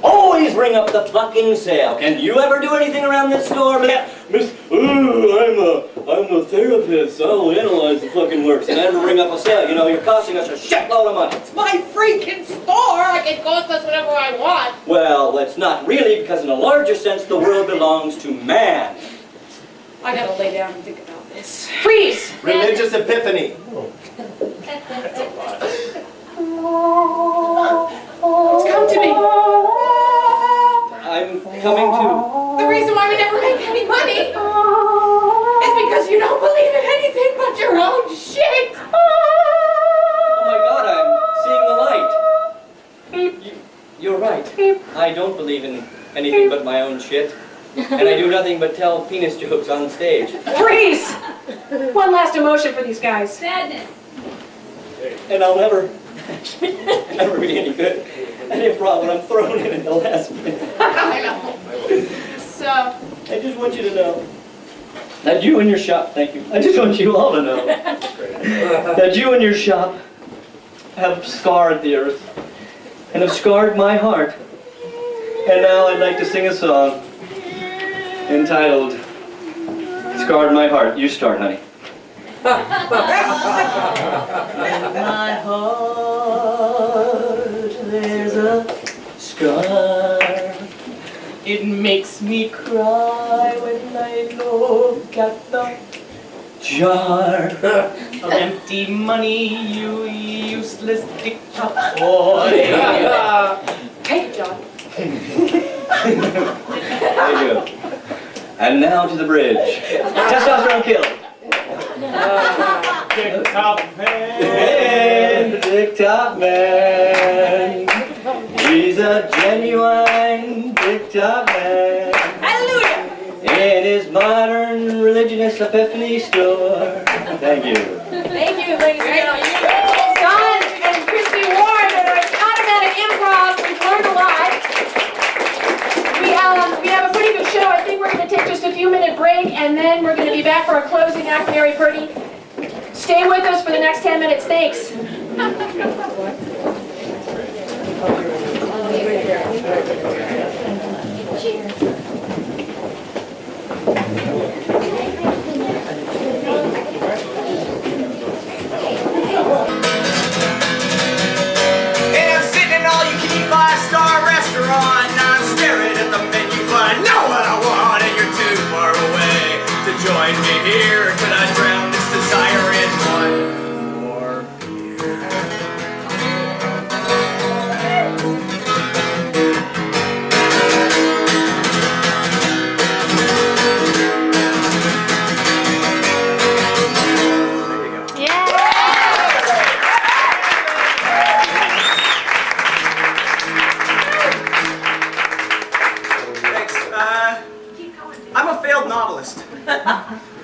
Always ring up the fucking sale. Can you ever do anything around this store? Miss, I'm a therapist. I'll analyze the fucking works and never ring up a sale. You know, you're costing us a shitload of money. It's my freaking store! I can cost us whatever I want! Well, it's not really, because in a larger sense, the world belongs to man. I gotta lay down and think about this. Freeze! Religious epiphany. It's come to me. I'm coming to... The reason why we never make any money is because you don't believe in anything but your own shit. Oh my God, I'm seeing the light. You're right. I don't believe in anything but my own shit. And I do nothing but tell penis jokes on stage. Freeze! One last emotion for these guys. Sadness. And I'll never be any good at improv when I'm thrown in at the last minute. I know. So, I just want you to know that you and your shop, thank you. I just want you all to know that you and your shop have scarred the earth and have scarred my heart. And now I'd like to sing a song entitled Scarred My Heart. You start, honey. My heart, there's a scar. It makes me cry when I look at the jar of empty money, you useless dick boy. Take it, John. There you go. And now to the bridge. Testosterone Kills. Dick top man. Dick top man. He's a genuine dick top man. hallelujah! In his modern religionist epiphany store. Thank you. Thank you, ladies and gentlemen. Don and Christie-Ward at our automatic improv. We've learned a lot. We have a pretty good show. I think we're going to take just a few minute break, and then we're going to be back for a closing act very pretty. Stay with us for the next 10 minutes. Thanks. failed novelist.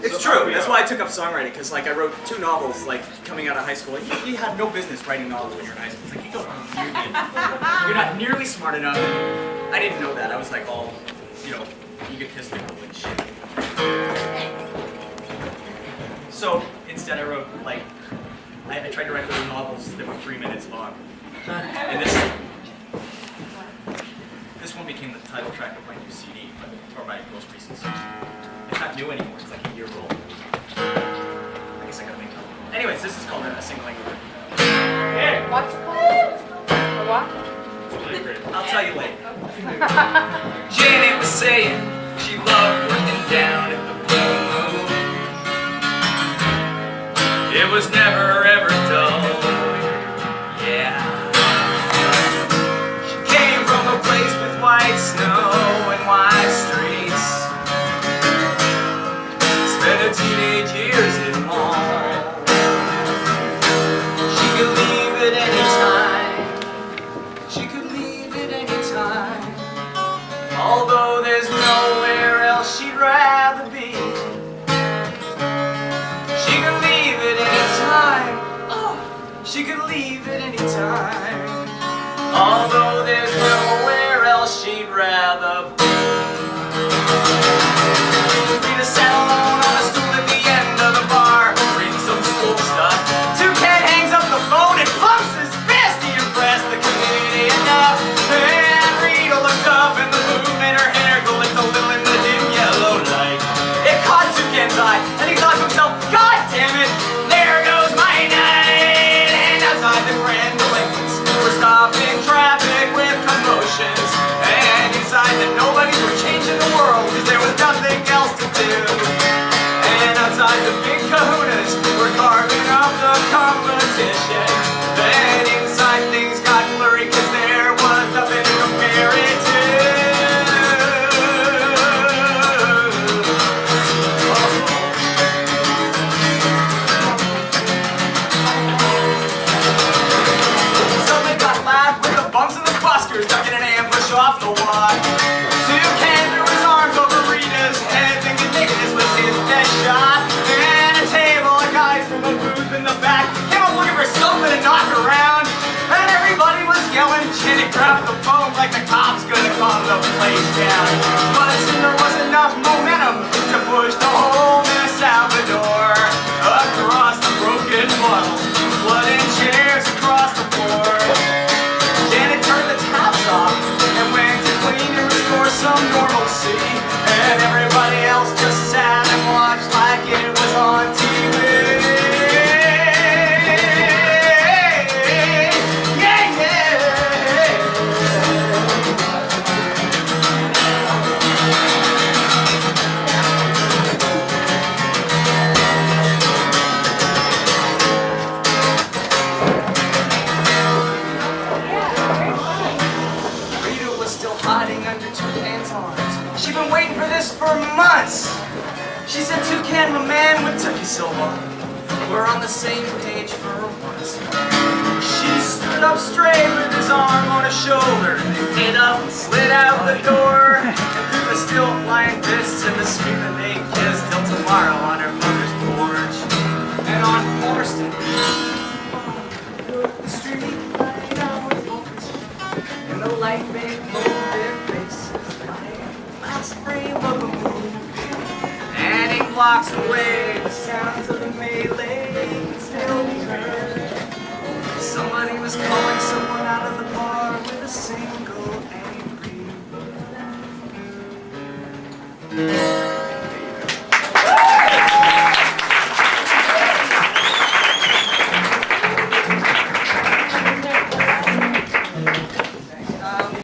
It's true. That's why I took up songwriting, because like I wrote 2 novels like coming out of high school. You had no business writing novels when you're in high school. It's like you're not nearly smart enough. I didn't know that. I was like all, egotistical and shit. So instead I wrote like, I tried to write little novels that were 3 minutes long. And this one became the title track of my new CD, or my most recent CD. It's not new anymore, it's like a year old. I guess I gotta make it up. Anyways, this is called A Single Language. Yeah. What's it called? A what? It's really great. I'll tell you later. Janet was saying she loved working down at the Blue Moon. It was never ever dull. Yeah. She came from a place with white snow and wide streets. Spent her teenage years in Mall. She could leave at any time. She could leave at any time. Although there's nowhere else she'd rather be. She could leave at any time. Oh, she could leave at any time. Although there's nowhere else she'd rather be. Rita sat alone on a stool at the end of the bar, reading some school stuff. Toucan hangs up the phone and pumps his fist. He impressed the community enough. And Rita looked up and the moon made her hair glint a little in the dim yellow light. It caught Toucan's eye and he thought to himself, God damn it, there goes my night. And outside the grand delinquents were stopping traffic with commotions. And inside the nobodies were changing the world because there was nothing else to do. And outside the big kahunas were carving up the competition. Then inside things got blurry because there was nothing to compare it to. Something got loud with the bumps of the buskers stuck in an ambush off the walk. Toucan threw his arms over Rita's head, thinking maybe this was his best shot. And a table of guys from a booth in the back came up looking for something to knock around. And everybody was yelling, Jenny grabbed the phone like the cops gonna calm the place down. But there was enough momentum to push the whole New Salvador across the broken bottles, blood and chairs across the floor. Janet turned the taps off and went to clean and restore some normalcy. And everybody else just sat and watched like it was on TV. Hiding under Toucan's arms. She'd been waiting for this for months. She said, Toucan, my man, what took you so long? We're on the same page for once. She stood up straight with his arm on her shoulder. They hit up and slid out the door. And through the still flying fists and the screaming they kissed till tomorrow on her mother's porch. And on Foreston, the street light out and the light made their faces like last frame of a movie. And 8 blocks away, the sounds of the melee can still be heard. Somebody was calling someone out of the bar with a single angry word.